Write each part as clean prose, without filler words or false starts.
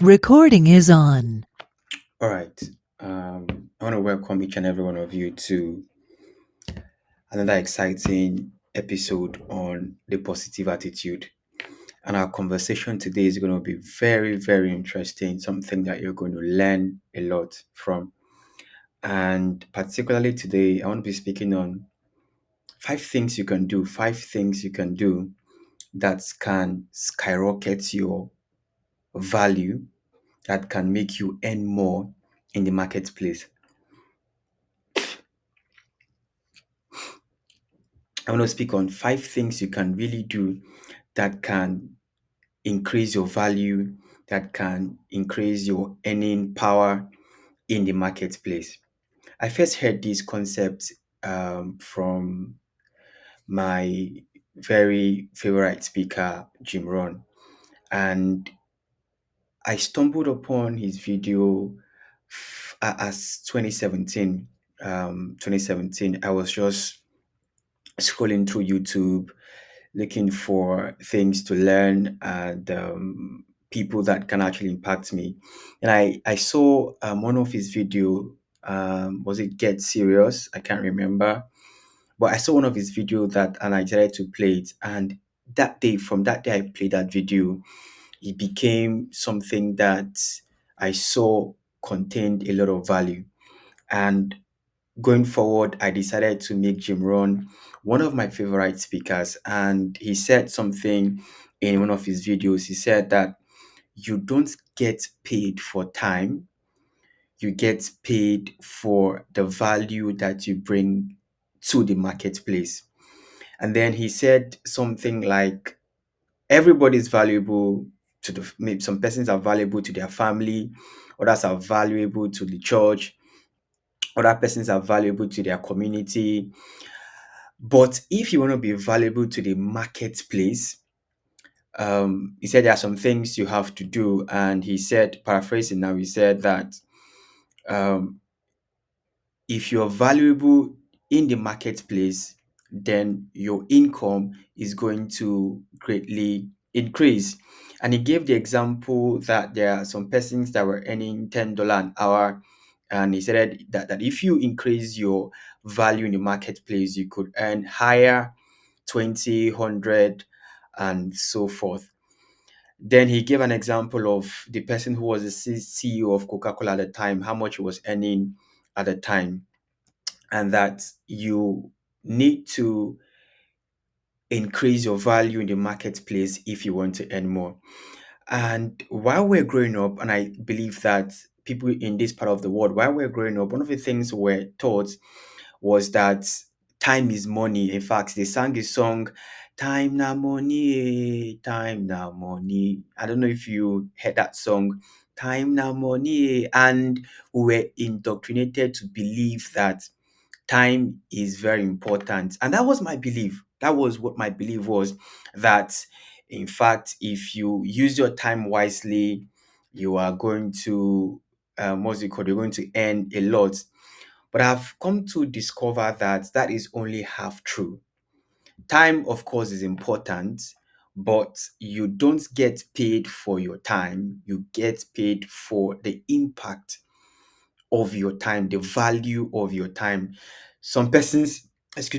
Recording is on. All right. I want to welcome each and every one of you to another exciting episode on the positive attitude. And our conversation today is going to be very, very interesting, something that you're going to learn a lot from. And particularly today, I want to be speaking on five things you can do that can skyrocket your value, that can make you earn more in the marketplace. I want to speak on five things you can really do that can increase your value, that can increase your earning power in the marketplace. I first heard this concept from my very favorite speaker, Jim Rohn, and I stumbled upon his video as 2017. 2017, I was just scrolling through YouTube looking for things to learn and people that can actually impact me. And I saw one of his video. Was it Get Serious? I can't remember, but I saw one of his video that, and I decided to play it. And from that day, I played that video. It became something that I saw contained a lot of value. And going forward, I decided to make Jim Rohn one of my favorite speakers. And he said something in one of his videos. He said that you don't get paid for time, you get paid for the value that you bring to the marketplace. And then he said something like, everybody is valuable to maybe some persons are valuable to their family, others are valuable to the church, other persons are valuable to their community. But if you want to be valuable to the marketplace, he said there are some things you have to do. And he said, paraphrasing now, he said that um, if you're valuable in the marketplace, then your income is going to greatly increase. And he gave the example that there are some persons that were earning $10 an hour. And he said that if you increase your value in the marketplace, you could earn higher 20, 100, and so forth. Then he gave an example of the person who was the CEO of Coca Cola at the time, how much he was earning at the time, and that you need to increase your value in the marketplace if you want to earn more. And while we're growing up, and I believe that people in this part of the world, while we're growing up, one of the things we're taught was that time is money. In fact, they sang a song, Time na money, time na money. I don't know if you heard that song, Time na money. And we were indoctrinated to believe that time is very important. And that was my belief. That was what my belief was, that in fact, if you use your time wisely, you are going to, what's it called? You're going to earn a lot. But I've come to discover that that is only half true. Time, of course, is important, but you don't get paid for your time. You get paid for the impact of your time, the value of your time. Some persons,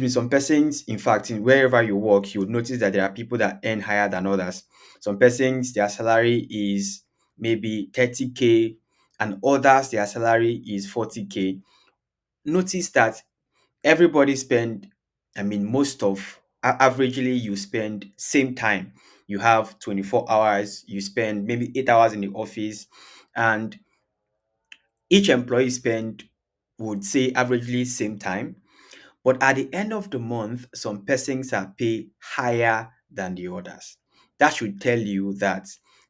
some persons, in fact, in wherever you work, you would notice that there are people that earn higher than others. Some persons, their salary is maybe 30K, and others, their salary is 40K. Notice that everybody spend, I mean, averagely, you spend same time. You have 24 hours, you spend maybe 8 hours in the office, and each employee spend, would say, averagely same time. But at the end of the month, some persons are paid higher than the others. That should tell you that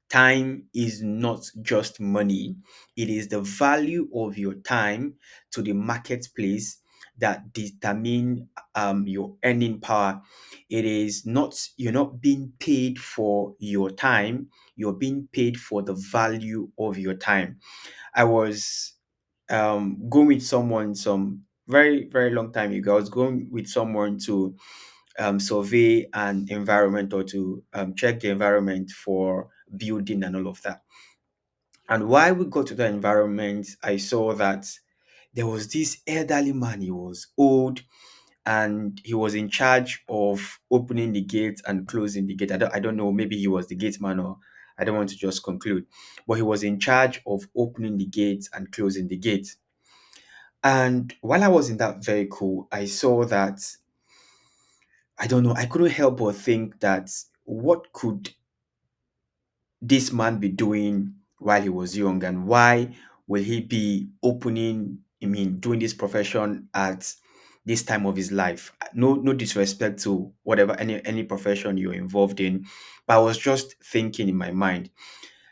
time is not just money, it is the value of your time to the marketplace that determine your earning power. It is not, you're not being paid for your time, you're being paid for the value of your time. I was going with someone some very, very long time ago. I was going with someone to survey an environment, or to check the environment for building and all of that. And while we got to the environment, I saw that there was this elderly man. He was old and he was in charge of opening the gate and closing the gate. I don't know, maybe he was the gate man, or I don't want to just conclude, but he was in charge of opening the gate and closing the gate. And while I was in that vehicle, I saw that, I don't know, I couldn't help but think that what could this man be doing while he was young, and why will he be opening, I mean, doing this profession at this time of his life? No disrespect to whatever, any profession you're involved in, but I was just thinking in my mind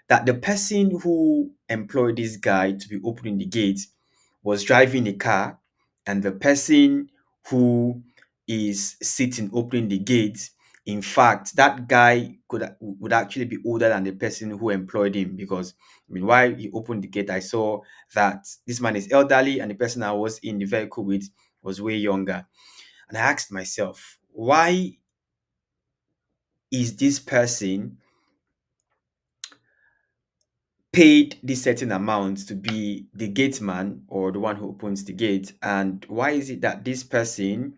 that the person who employed this guy to be opening the gate was driving a car, and the person who is sitting opening the gate, in fact, that guy would actually be older than the person who employed him, because I mean, while he opened the gate, I saw that this man is elderly and the person I was in the vehicle with was way younger. And I asked myself, why is this person paid this certain amount to be the gate man, or the one who opens the gate? And why is it that this person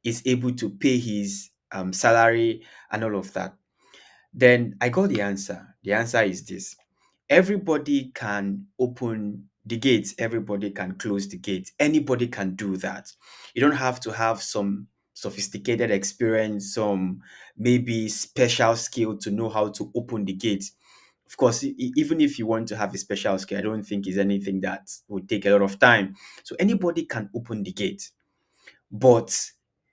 is able to pay his salary and all of that? Then I got the answer. The answer is this: everybody can open the gates, everybody can close the gate, anybody can do that. You don't have to have some sophisticated experience, some maybe special skill to know how to open the gate. Of course, even if you want to have a special skill, I don't think is anything that would take a lot of time. So anybody can open the gate. But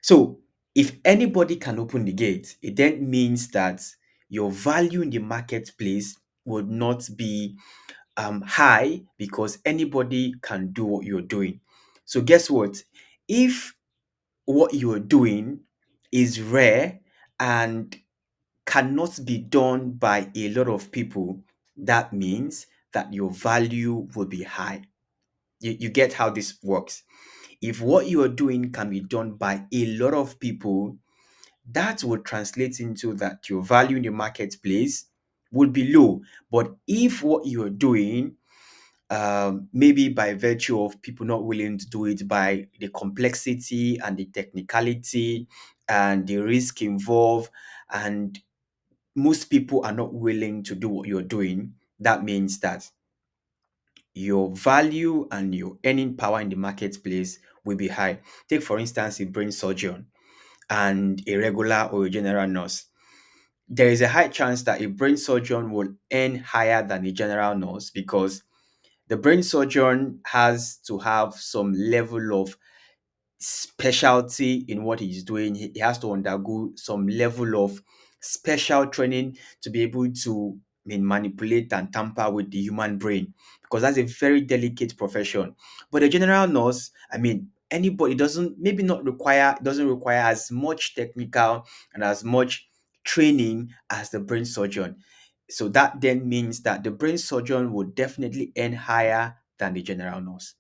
so if anybody can open the gate, it then means that your value in the marketplace would not be high, because anybody can do what you're doing. So guess what? If what you're doing is rare and cannot be done by a lot of people, that means that your value will be high. You get how this works. If what you are doing can be done by a lot of people, that would translate into that your value in the marketplace would be low. But if what you're doing, maybe by virtue of people not willing to do it, by the complexity and the technicality and the risk involved, and most people are not willing to do what you're doing, that means that your value and your earning power in the marketplace will be high. Take, for instance, a brain surgeon and a regular or a general nurse. There is a high chance that a brain surgeon will earn higher than a general nurse, because the brain surgeon has to have some level of specialty in what he's doing. He has to undergo some level of special training to be able to, I mean, manipulate and tamper with the human brain, because that's a very delicate profession. But a general nurse, I mean, anybody doesn't maybe not require doesn't require as much technical and as much training as the brain surgeon. So that then means that the brain surgeon would definitely earn higher than the general nurse.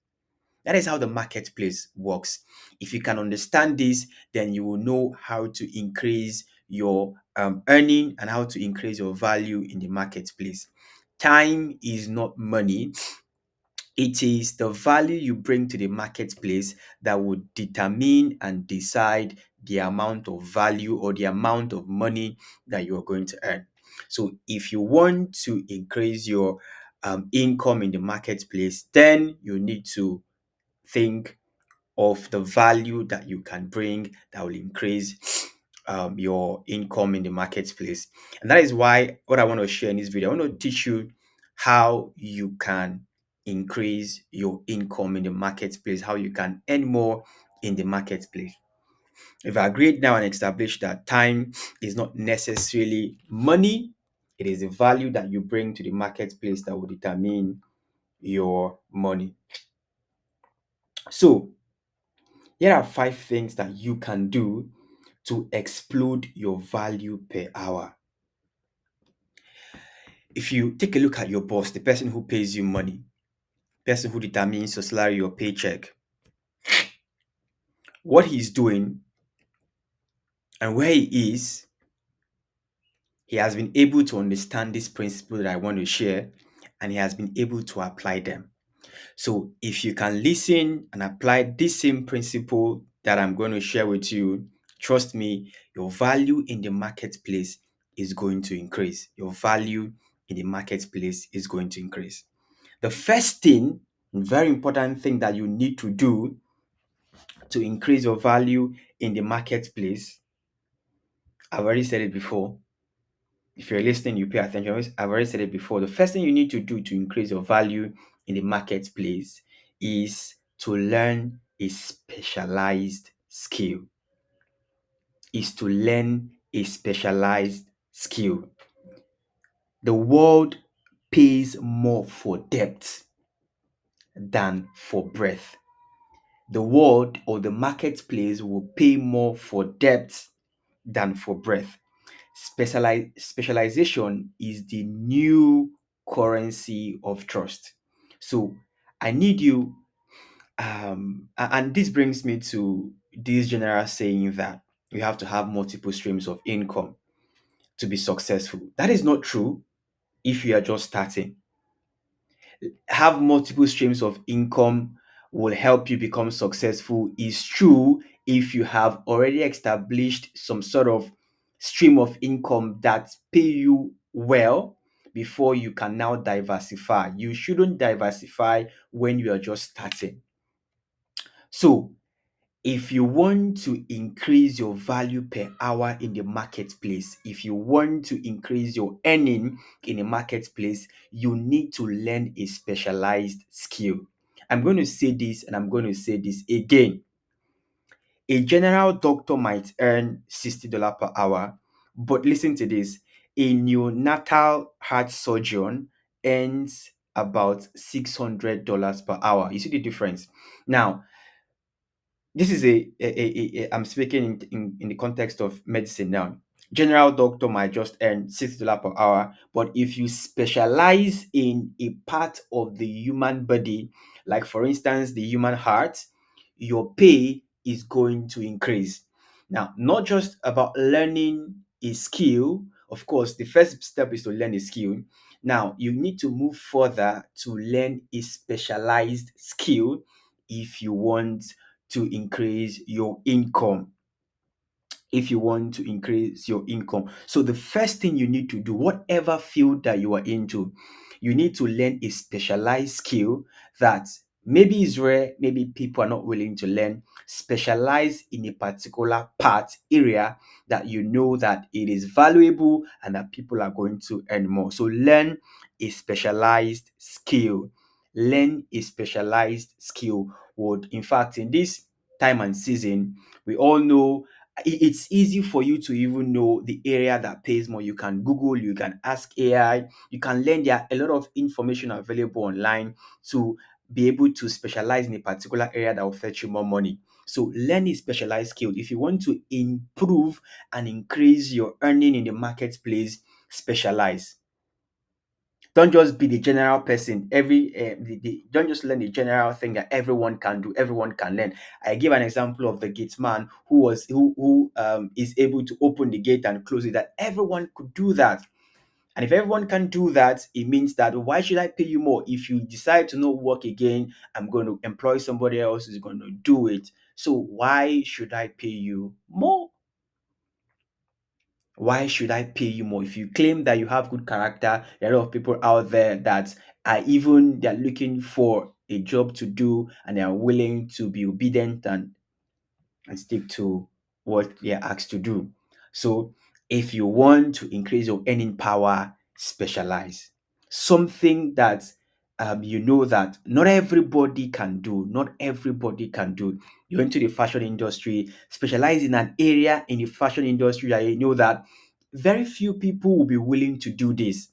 That is how the marketplace works. If you can understand this, then you will know how to increase your earning and how to increase your value in the marketplace. Time is not money. It is the value you bring to the marketplace that would determine and decide the amount of value or the amount of money that you are going to earn. So, if you want to increase your income in the marketplace, then you need to think of the value that you can bring that will increase your income in the marketplace. And that is why what I want to share in this video, I want to teach you how you can increase your income in the marketplace, how you can earn more in the marketplace. If I agreed now and established that time is not necessarily money, it is the value that you bring to the marketplace that will determine your money. So, here are 5 things that you can do to explode your value per hour. If you take a look at your boss, the person who pays you money, person who determines your salary, your paycheck, what he's doing and where he is, he has been able to understand this principle that I want to share, and he has been able to apply them. So if you can listen and apply this same principle that I'm going to share with you, trust me, your value in the marketplace is going to increase. Your value in the marketplace is going to increase. The first thing, very important thing that you need to do to increase your value in the marketplace, I've already said it before. If you're listening, you pay attention. I've already said it before. The first thing you need to do to increase your value in the marketplace is to learn a specialized skill. Is to learn a specialized skill. The world pays more for depth than for breadth. The world or the marketplace will pay more for depth than for breadth. Specialization is the new currency of trust. So I need you, and this brings me to this general saying that you have to have multiple streams of income to be successful. That is not true if you are just starting. Have multiple streams of income will help you become successful is true if you have already established some sort of stream of income that pay you well before you can now diversify. You shouldn't diversify when you are just starting. So if you want to increase your value per hour in the marketplace, if you want to increase your earning in the marketplace, you need to learn a specialized skill. I'm going to say this and I'm going to say this again. A general doctor might earn $60 per hour, but listen to this. A neonatal heart surgeon earns about $600 per hour. You see the difference? Now, this is I'm speaking in the context of medicine now. General doctor might just earn $60 per hour, but if you specialize in a part of the human body, like for instance the human heart, your pay is going to increase. Now, not just about learning a skill. Of course, the first step is to learn a skill. Now you need to move further to learn a specialized skill if you want to increase your income. If you want to increase your income. So the first thing you need to do, whatever field that you are into, you need to learn a specialized skill that maybe is rare, maybe people are not willing to learn. Specialize in a particular part area that you know that it is valuable and that people are going to earn more. So learn a specialized skill. Learn a specialized skill would, in fact, in this time and season, we all know it's easy for you to even know the area that pays more. You can Google, you can ask AI, you can learn. There are a lot of information available online to be able to specialize in a particular area that will fetch you more money. So learn a specialized skill. If you want to improve and increase your earning in the marketplace, specialize. Don't just be the general person. Don't just learn the general thing that everyone can do, everyone can learn. I give an example of the gate man who is able to open the gate and close it, that everyone could do that. And if everyone can do that, it means that why should I pay you more? If you decide to not work again, I'm going to employ somebody else who's going to do it. So why should I pay you more? Why should I pay you more? If you claim that you have good character, there are a lot of people out there that they're looking for a job to do and they are willing to be obedient and stick to what they are asked to do. So if you want to increase your earning power, specialize. Something that you know that not everybody can do. Not everybody can do. You're into the fashion industry, specialize in an area in the fashion industry that you know that very few people will be willing to do this.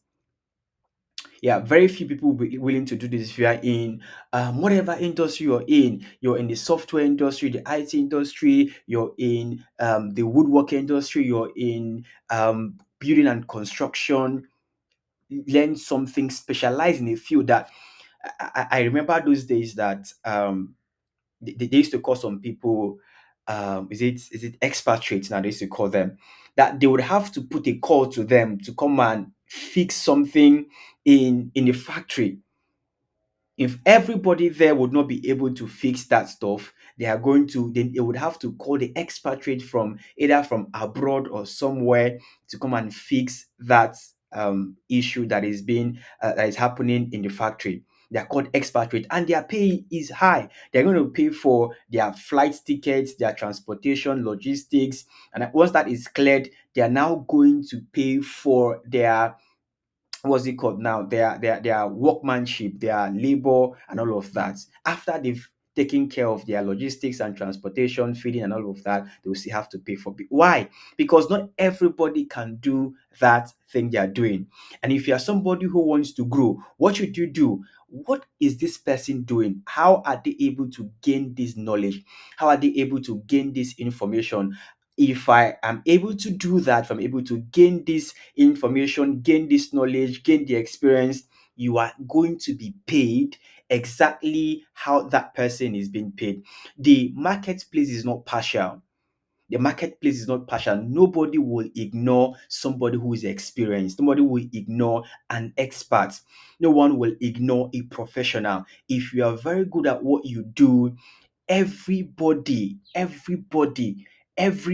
Yeah, very few people will be willing to do this. If you are in whatever industry you're in the software industry, the IT industry, you're in the woodworking industry, you're in building and construction, learn something, specialize in a field that I remember those days that they used to call some people is it expatriates now they used to call them, that they would have to put a call to them to come and fix something in the factory. If everybody there would not be able to fix that stuff, they would have to call the expatriate from either from abroad or somewhere to come and fix that issue that is happening in the factory. They are called expatriate, and their pay is high. They're going to pay for their flight tickets, their transportation, logistics, and once that is cleared, they are now going to pay for their, what's it called now, their workmanship, their labor, and all of that. After they've taken care of their logistics and transportation, feeding, and all of that, they will still have to pay for it. Why? Because not everybody can do that thing they are doing. And if you are somebody who wants to grow, what should you do? What is this person doing? How are they able to gain this knowledge? How are they able to gain this information? If I am able to do that, if I'm able to gain this information, gain this knowledge, gain the experience, you are going to be paid exactly how that person is being paid. The marketplace is not partial. The marketplace is not partial. Nobody will ignore somebody who is experienced. Nobody will ignore an expert. No one will ignore a professional. If you are very good at what you do, every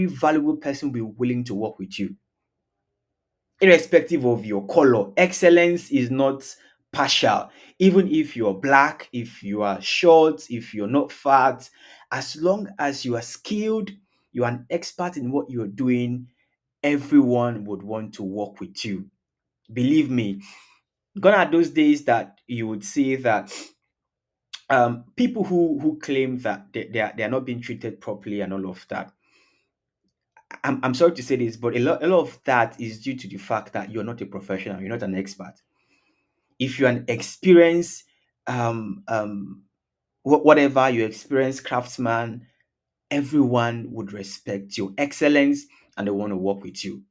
valuable person will be willing to work with you, irrespective of your color. Excellence is not partial. Even if you're black, if you are short, if you're not fat, as long as you are skilled, you're an expert in what you're doing, everyone would want to work with you. Believe me, gone are those days that you would say that people who claim that they are not being treated properly and all of that. I'm sorry to say this, but a lot of that is due to the fact that you're not a professional, you're not an expert. If you're an experienced, whatever you experienced craftsman, everyone would respect your excellence and they want to work with you.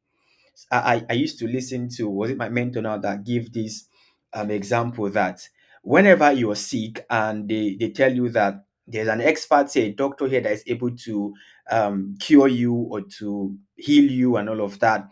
I used to listen to, was it my mentor now that give this example that whenever you're sick and they tell you that there's an expert, say a doctor here that is able to cure you or to heal you and all of that,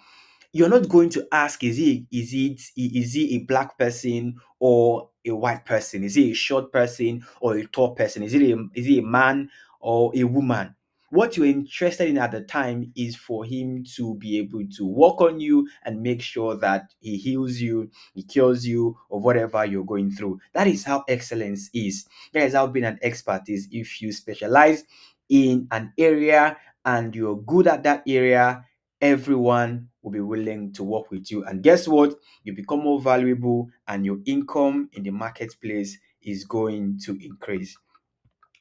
you're not going to ask, is he a black person or a white person? Is he a short person or a tall person? Is he a man or a woman? What you're interested in at the time is for him to be able to work on you and make sure that he heals you, he cures you of whatever you're going through. That is how excellence is. That is how being an expert is. If you specialize in an area and you're good at that area, everyone will be willing to work with you. And guess what? You become more valuable and your income in the marketplace is going to increase.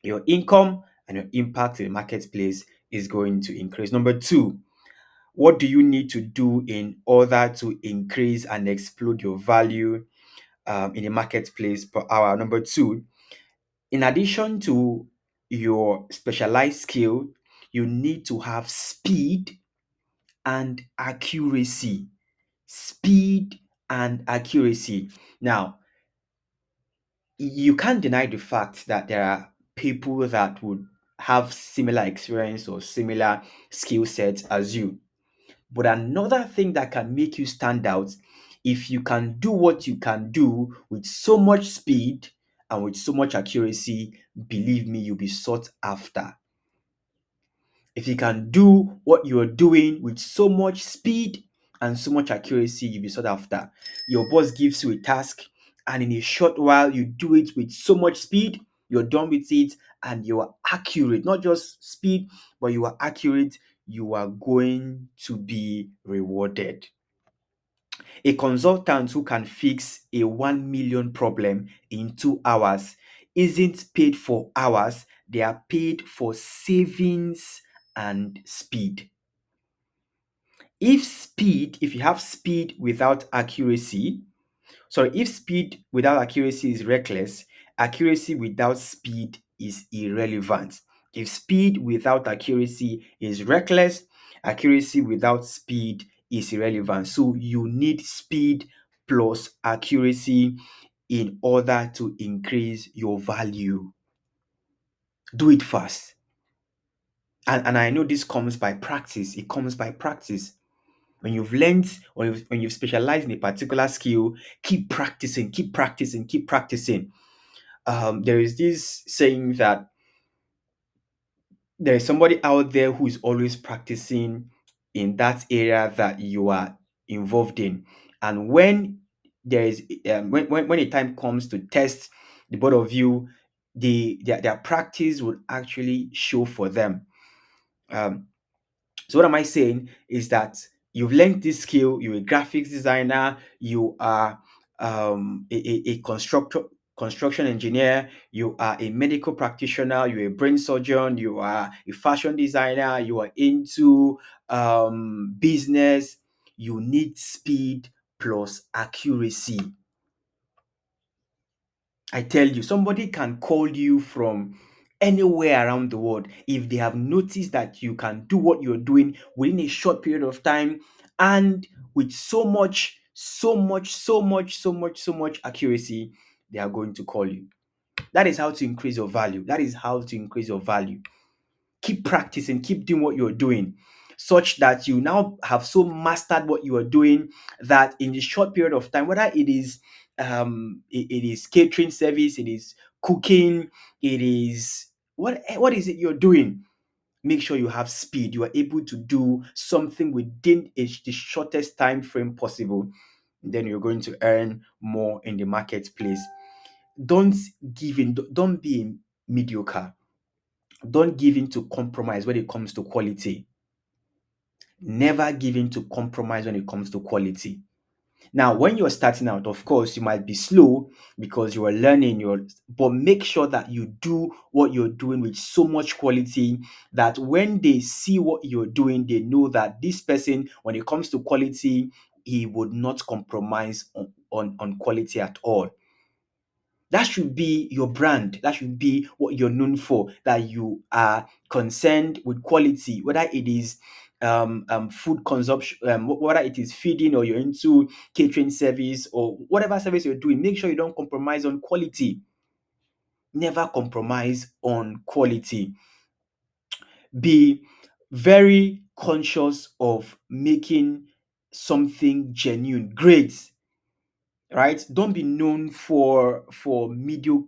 Your income and your impact in the marketplace is going to increase. Number two, what do you need to do in order to increase and explode your value in the marketplace per hour? Number two, in addition to your specialized skill, you need to have speed and accuracy. Speed and accuracy. Now, you can't deny the fact that there are people that would have similar experience or similar skill sets as you. But another thing that can make you stand out, if you can do what you can do with so much speed and with so much accuracy, believe me, you'll be sought after. If you can do what you're doing with so much speed and so much accuracy, you'll be sought after. Your boss gives you a task, and in a short while, you do it with so much speed, you're done with it, and you are accurate. Not just speed, but you are accurate. You are going to be rewarded. A consultant who can fix a 1 million problem in 2 hours isn't paid for hours, they are paid for savings and speed. If you have speed without accuracy, if speed without accuracy is reckless, accuracy without speed is irrelevant. If speed without accuracy is reckless, accuracy without speed is irrelevant. So you need speed plus accuracy in order to increase your value. Do it fast. And I know this comes by practice. It comes by practice. When you've learned or when you've specialized in a particular skill, keep practicing, keep practicing, keep practicing. There is this saying that there is somebody out there who is always practicing in that area that you are involved in. And when there is when a time comes to test the both of you, their practice will actually show for them. Um, so what am I saying is that you've learned this skill, you're a graphics designer, you are a construction engineer, you are a medical practitioner, you're a brain surgeon, you are a fashion designer, you are into business. You need speed plus accuracy. I tell you, somebody can call you from anywhere around the world if they have noticed that you can do what you're doing within a short period of time and with so much accuracy, they are going to call you. That is how to increase your value. That is how to increase your value. Keep practicing, keep doing what you're doing, such that you now have so mastered what you are doing that in a short period of time, whether it is it is catering service, it is cooking, it is what is it you're doing, make sure you have speed, you are able to do something within the shortest time frame possible. Then you're going to earn more in the marketplace. Don't give in, don't be mediocre. Don't give in to compromise when it comes to quality. Never give in to compromise when it comes to quality. Now, when you're starting out, of course, you might be slow because you are learning, but make sure that you do what you're doing with so much quality that when they see what you're doing, they know that this person, when it comes to quality, he would not compromise on quality at all. That should be your brand. That should be what you're known for. That you are concerned with quality, whether it is food consumption, whether it is feeding or you're into catering service or whatever service you're doing. Make sure you don't compromise on quality. Never compromise on quality. Be very conscious of making something genuine, great, right? Don't be known for mediocre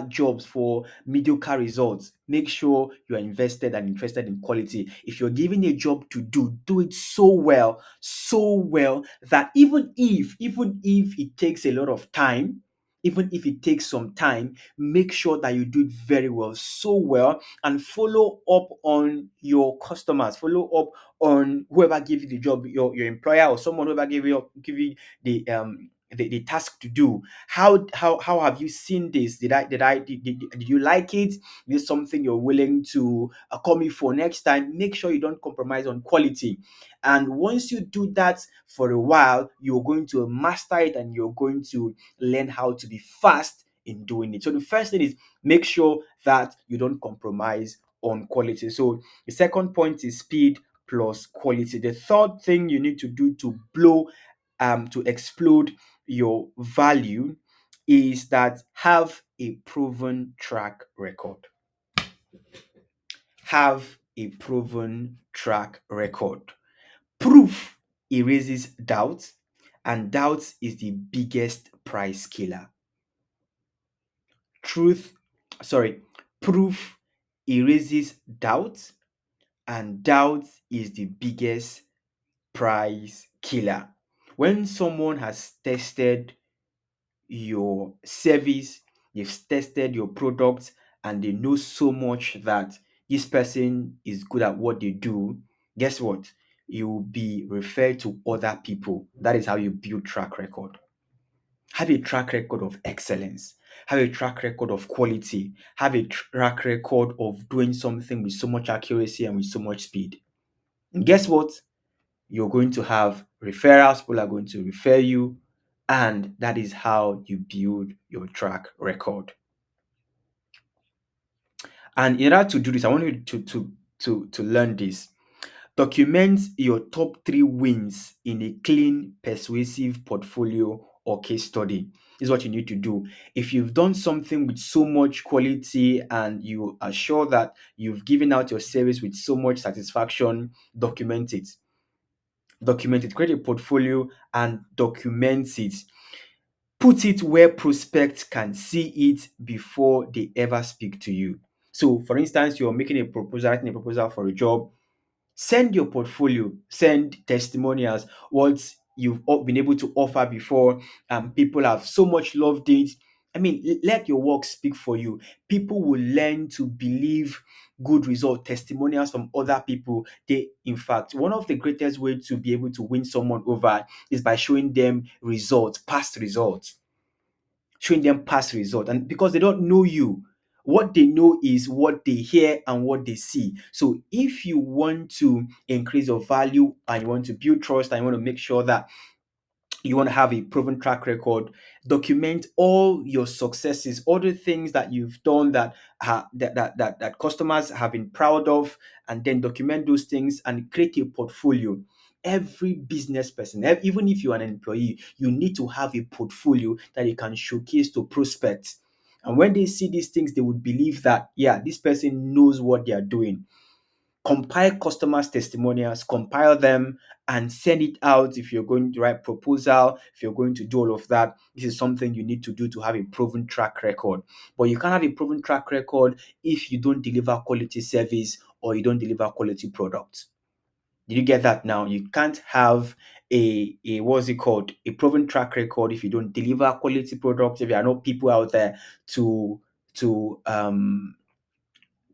jobs, for mediocre results. Make sure you are invested and interested in quality. If you're given a job to do, do it so well that even if it takes a lot of time, even if it takes some time, make sure that you do it very well, so well, and follow up on your customers, follow up on whoever gave you the job, your employer or someone whoever give you the task to do. How have you seen this? Did you like it? Is this something you're willing to call me for next time? Make sure you don't compromise on quality. And once you do that for a while, you're going to master it and you're going to learn how to be fast in doing it. So the first thing is make sure that you don't compromise on quality. So the second point is speed plus quality. The third thing you need to do to explode your value is that have a proven track record. Have a proven track record. Proof erases doubt, and doubt is the biggest price killer. Truth, sorry, proof erases doubt, and doubt is the biggest price killer. When someone has tested your service, they've tested your product, and they know so much that this person is good at what they do, guess what? You will be referred to other people. That is how you build track record. Have a track record of excellence. Have a track record of quality. Have a track record of doing something with so much accuracy and with so much speed. And guess what? You're going to have referrals, people are going to refer you, and that is how you build your track record. And in order to do this, I want you to learn this. Document your top 3 wins in a clean, persuasive portfolio or case study. This is what you need to do. If you've done something with so much quality and you are sure that you've given out your service with so much satisfaction, document it. Document it. Create a portfolio and document it. Put it where prospects can see it before they ever speak to you. So, for instance, you're making a proposal, writing a proposal for a job. Send your portfolio, send testimonials, what you've been able to offer before. People have so much loved it. I mean, let your work speak for you. People will learn to believe good result testimonials from other people. They, in fact, one of the greatest ways to be able to win someone over is by showing them results, past results, showing them past results. And because they don't know you, what they know is what they hear and what they see. So if you want to increase your value and you want to build trust and you want to make sure that you want to have a proven track record, document all your successes, all the things that you've done that customers have been proud of, and then document those things and create a portfolio. Every business person, even if you're an employee, you need to have a portfolio that you can showcase to prospects. And when they see these things, they would believe that, yeah, this person knows what they are doing. Compile customers' testimonials, compile them, and send it out. If you're going to write proposal, if you're going to do all of that, this is something you need to do to have a proven track record. But you can't have a proven track record if you don't deliver quality service or you don't deliver quality products. Did you get that now? You can't have a what's it called, a proven track record if you don't deliver quality products, if there are not people out there to to um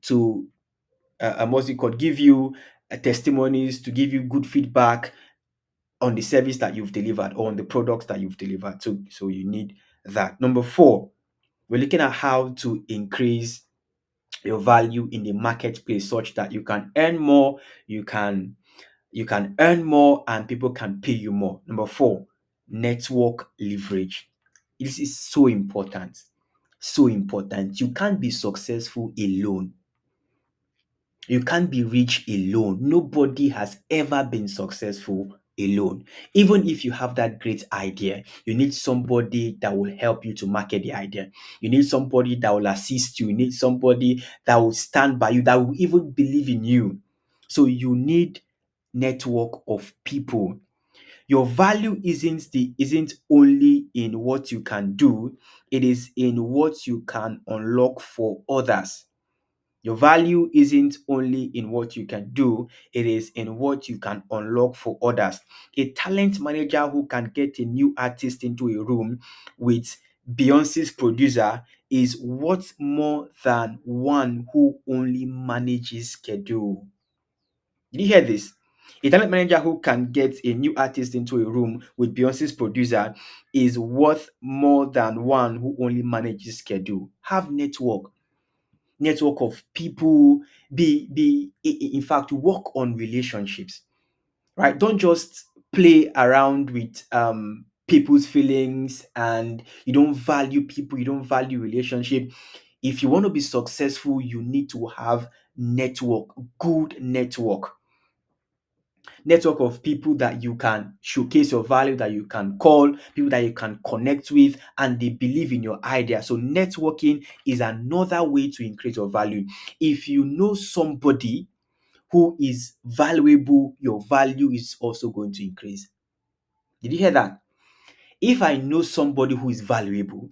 to what's it called, give you testimonies, to give you good feedback on the service that you've delivered or on the products that you've delivered. So you need that. Number four, we're looking at how to increase your value in the marketplace such that you can earn more, you can earn more, and people can pay you more. Number four, network leverage. This is so important. So important. You can't be successful alone. You can't be rich alone. Nobody has ever been successful alone. Even if you have that great idea, you need somebody that will help you to market the idea. You need somebody that will assist you. You need somebody that will stand by you, that will even believe in you. So you need network of people. Your value isn't only in what you can do, it is in what you can unlock for others. Your value isn't only in what you can do, it is in what you can unlock for others. A talent manager who can get a new artist into a room with Beyonce's producer is worth more than one who only manages schedule. Did you hear this? A talent manager who can get a new artist into a room with Beyonce's producer is worth more than one who only manages schedule. Have network of people, in fact, work on relationships, right? Don't just play around with people's feelings, and you don't value people, you don't value relationship. If you want to be successful, you need to have network, good network of people that you can showcase your value, that you can call, people that you can connect with, and they believe in your idea. So networking is another way to increase your value. If you know somebody who is valuable, your value is also going to increase. Did you hear that? If I know somebody who is valuable,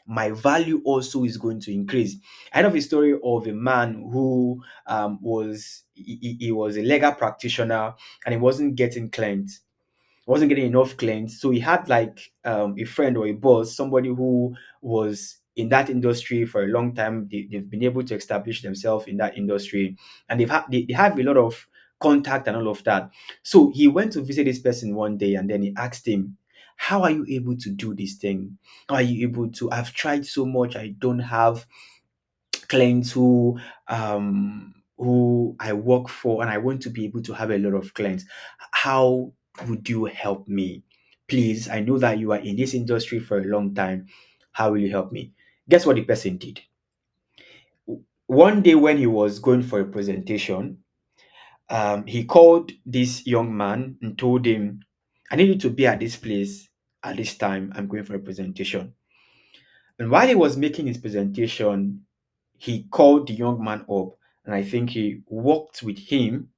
my value also is going to increase. I know a story of a man who he was a legal practitioner, and he wasn't getting clients, wasn't getting enough clients. So he had like a friend or a boss, somebody who was in that industry for a long time. They've been able to establish themselves in that industry, and they have a lot of contact and all of that. So he went to visit this person one day, and then he asked him, how are you able to do this thing? How are you able to? I've tried so much. I don't have clients who I work for, and I want to be able to have a lot of clients. How would you help me? Please, I know that you are in this industry for a long time. How will you help me? Guess what the person did? One day when he was going for a presentation, he called this young man and told him, I need you to be at this place at this time. I'm going for a presentation. And while he was making his presentation, he called the young man up, and I think he walked with him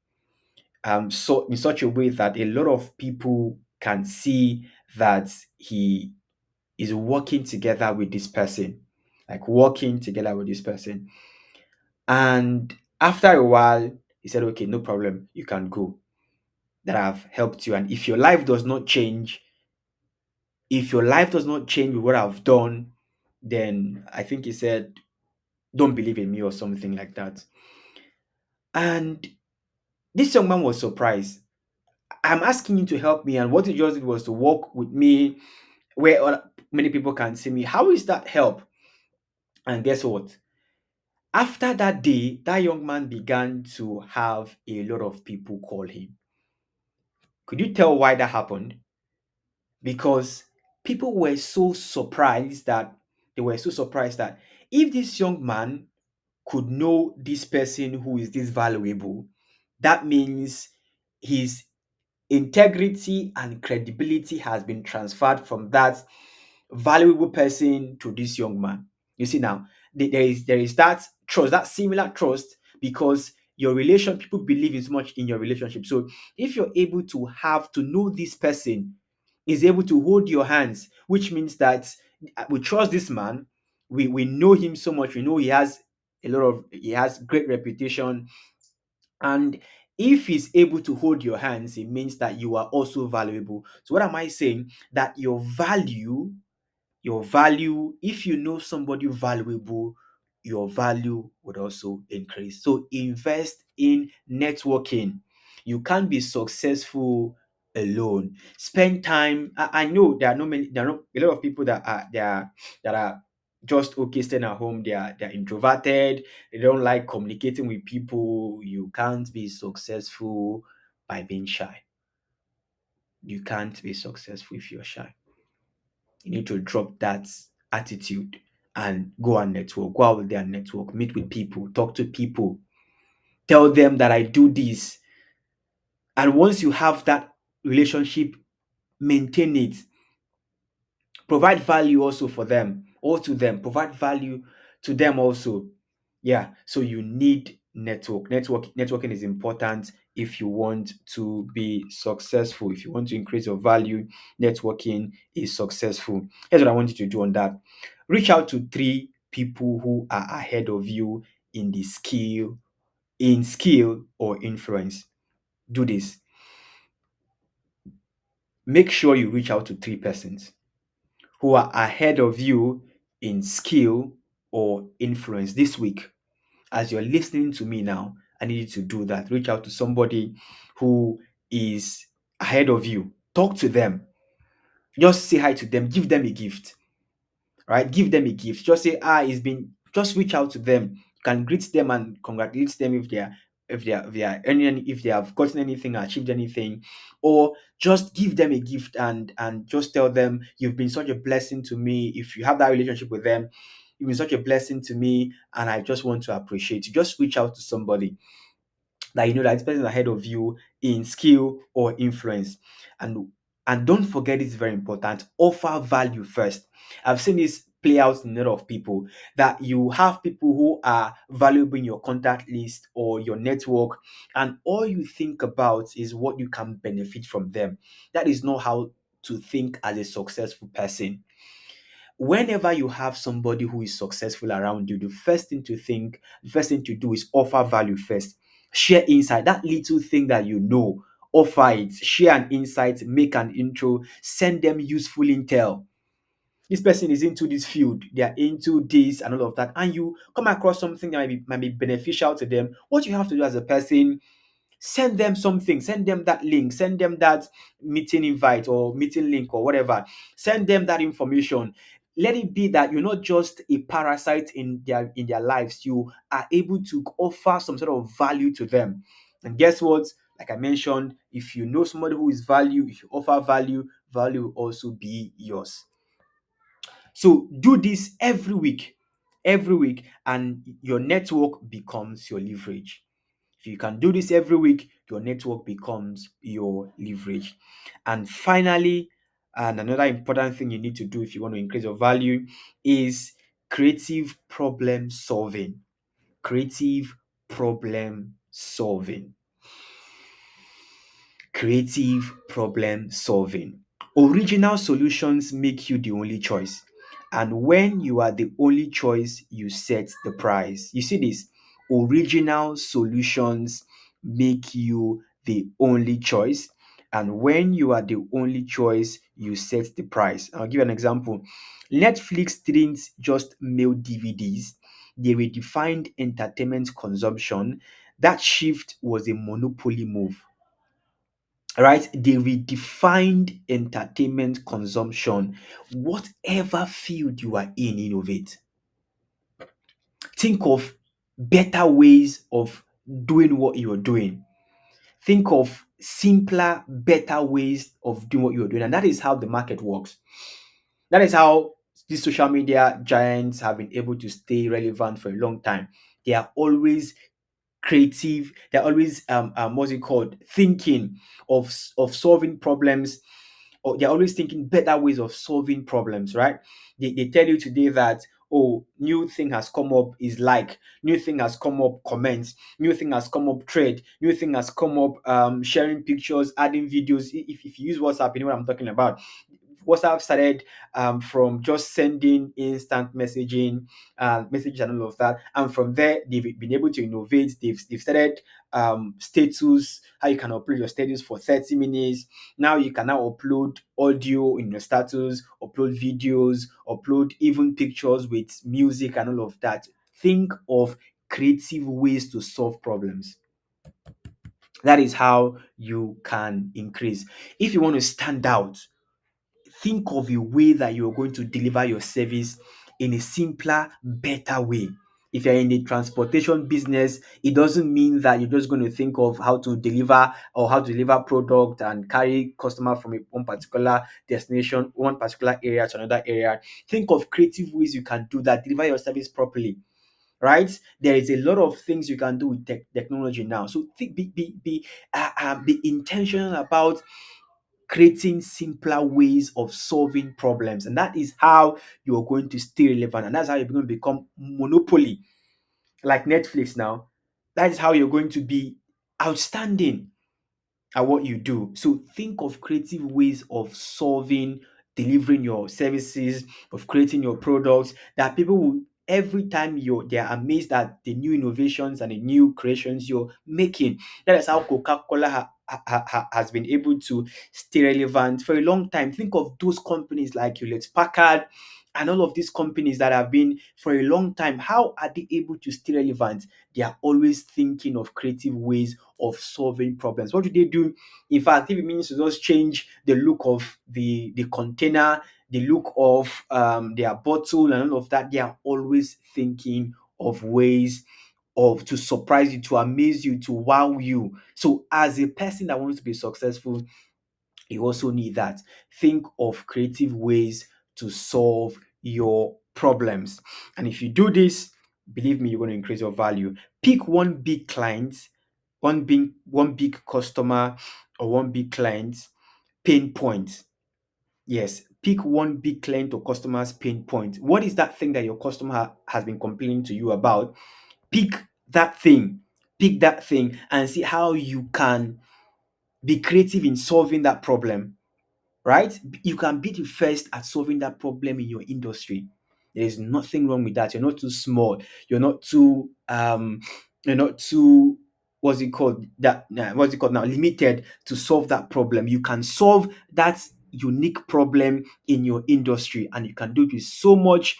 so in such a way that a lot of people can see that he is working together with this person, like working together with this person. And after a while, he said, okay, no problem, you can go. That I've helped you. And if your life does not change, if your life does not change with what I've done, then I think he said, don't believe in me or something like that. And this young man was surprised. I'm asking you to help me, and what he just did was to walk with me where many people can see me. How is that help? And guess what? After that day, that young man began to have a lot of people call him. Could you tell why that happened? Because people were so surprised that they were so surprised that if this young man could know this person who is this valuable, that means his integrity and credibility has been transferred from that valuable person to this young man. You see now, there is that trust, that similar trust, because your relation, people believe in so much in your relationship. So if you're able to have to know this person is able to hold your hands, which means that we trust this man, we know him so much, we know he has great reputation, and if he's able to hold your hands, it means that you are also valuable. So what am I saying? That your value, if you know somebody valuable, your value would also increase. So invest in networking. You can't be successful alone. Spend time. I know there are not a lot of people that are just okay staying at home. They are introverted. They don't like communicating with people. You can't be successful by being shy. You can't be successful if you're shy. You need to drop that attitude and go and network. Go out there and network. Meet with people. Talk to people. Tell them that I do this. And once you have that relationship, maintain it. Provide value also for them or to them. Provide value to them also. Yeah. So you need networking is important if you want to be successful. If you want to increase your value, networking is successful. Here's what I want you to do on that. Reach out to three people who are ahead of you in the skill or influence. Do this. Make sure you reach out to three persons who are ahead of you in skill or influence this week. As you're listening to me now, I need you to do that. Reach out to somebody who is ahead of you. Talk to them. Just say hi to them. Give them a gift. Right? Give them a gift. Just say, it's been. Just reach out to them. You can greet them and congratulate them if they have gotten anything, achieved anything, or just give them a gift and just tell them you've been such a blessing to me. If you have that relationship with them, you've been such a blessing to me, and I just want to appreciate you. Just reach out to somebody that you know that this person is ahead of you in skill or influence. And don't forget, it's very important, offer value first. I've seen this play out in a lot of people, that you have people who are valuable in your contact list or your network, and all you think about is what you can benefit from them. That is not how to think as a successful person. Whenever you have somebody who is successful around you, the first thing to do is offer value first. Share insight, that little thing that you know, offer it. Share an insight, make an intro, send them useful intel. This person is into this field, they are into this and all of that, and you come across something that might be beneficial to them. What you have to do as a person, send them something, send them that link, send them that meeting invite or meeting link or whatever, send them that information. Let it be that you're not just a parasite in their lives, you are able to offer some sort of value to them. And guess what, like I mentioned, if you know somebody who is value, if you offer value, value will also be yours. So do this every week, and your network becomes your leverage. If you can do this every week, your network becomes your leverage. And finally, and another important thing you need to do if you want to increase your value is creative problem solving. Creative problem solving. creative problem solving. Original solutions make you the only choice. And when you are the only choice, you set the price. You see this? Original solutions make you the only choice. And when you are the only choice, you set the price. I'll give you an example. Netflix didn't just mail DVDs, they redefined entertainment consumption. That shift was a monopoly move, right? They redefined entertainment consumption. Whatever field you are in, innovate. Think of better ways of doing what you're doing. Think of simpler, better ways of doing what you're doing. And that is how the market works. That is how these social media giants have been able to stay relevant for a long time. They are always creative. They're always what's it called, thinking of solving problems, or they're always thinking better ways of solving problems, right? They tell you today that, oh, new thing has come up is like, new thing has come up comments, new thing has come up trade, new thing has come up sharing pictures, adding videos. If you use WhatsApp, you know what I'm talking about. WhatsApp started from just sending instant messaging, messages and all of that. And from there, they've been able to innovate. They've started status, how you can upload your status for 30 minutes. Now you can now upload audio in your status, upload videos, upload even pictures with music and all of that. Think of creative ways to solve problems. That is how you can increase. If you want to stand out, think of a way that you're going to deliver your service in a simpler, better way. If you're in the transportation business, it doesn't mean that you're just going to think of how to deliver or how to deliver product and carry customer from one particular destination, one particular area to another area. Think of creative ways you can do that, deliver your service properly, right? There is a lot of things you can do with technology now. So be intentional about creating simpler ways of solving problems. And that is how you're going to stay relevant. And that's how you're going to become monopoly, like Netflix now. That is how you're going to be outstanding at what you do. So think of creative ways of solving, delivering your services, of creating your products that people will, every time they're amazed at the new innovations and the new creations you're making. That is how Coca-Cola has been able to stay relevant for a long time. Think of those companies like Hewlett Packard and all of these companies that have been for a long time. How are they able to stay relevant? They are always thinking of creative ways of solving problems. What do they do? In fact, if it means to just change the look of the container, the look of their bottle and all of that, they are always thinking of ways of to surprise you, to amaze you, to wow you. So as a person that wants to be successful, you also need that. Think of creative ways to solve your problems. And if you do this, believe me, you're going to increase your value. Pick one big client, one big customer, or one big client pain point. Yes, pick one big client or customer's pain point. What is that thing that your customer has been complaining to you about? Pick that thing. Pick that thing and see how you can be creative in solving that problem, right? You can be the first at solving that problem in your industry. There is nothing wrong with that. You're not too small. You're not too what's it called? What's it called now? Limited to solve that problem. You can solve that unique problem in your industry, and you can do it with so much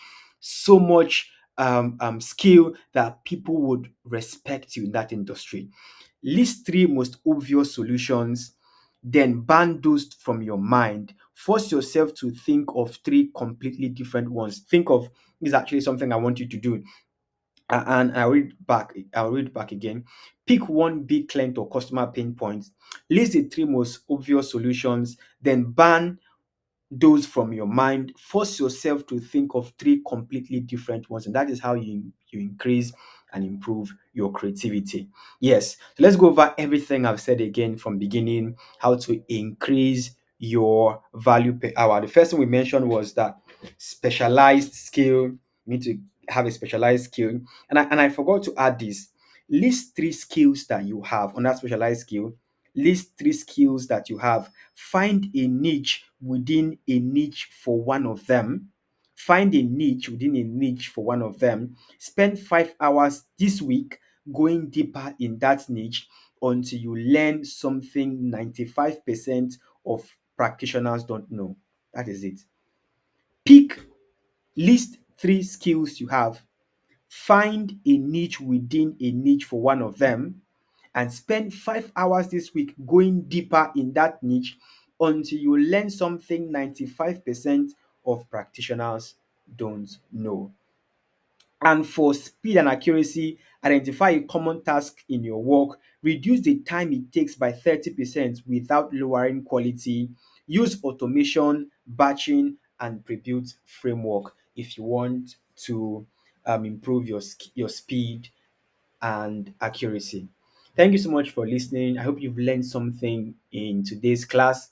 skill that people would respect you in that industry. List three most obvious solutions, then ban those from your mind. Force yourself to think of three completely different ones. Think of, this is actually something I want you to do. And I'll read back again. Pick one big client or customer pain point. List the three most obvious solutions, then ban those from your mind. Force yourself to think of three completely different ones, and that is how you increase and improve your creativity. Yes, so let's go over everything I've said again from beginning. How to increase your value per hour. The first thing we mentioned was that specialized skill. You need to have a specialized skill, and I forgot to add this. List three skills that you have on that specialized skill. List three skills that you have. Find a niche within a niche for one of them. Find a niche within a niche for one of them. Spend 5 hours this week going deeper in that niche until you learn something 95% of practitioners don't know. That is it. Pick, list three skills you have, find a niche within a niche for one of them, and spend 5 hours this week going deeper in that niche until you learn something 95% of practitioners don't know. And for speed and accuracy, identify a common task in your work, reduce the time it takes by 30% without lowering quality, use automation, batching, and pre-built framework if you want to improve your speed and accuracy. Thank you so much for listening. I hope you've learned something in today's class.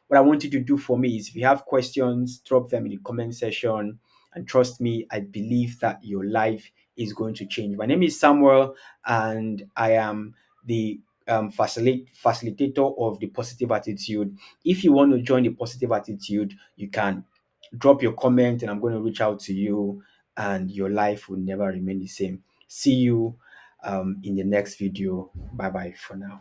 What I want you to do for me is if you have questions, drop them in the comment section. And trust me, I believe that your life is going to change. My name is Samuel, and I am the facilitator of the Positive Attitude. If you want to join the Positive Attitude, you can drop your comment, and I'm going to reach out to you, and your life will never remain the same. See you in the next video. Bye bye for now.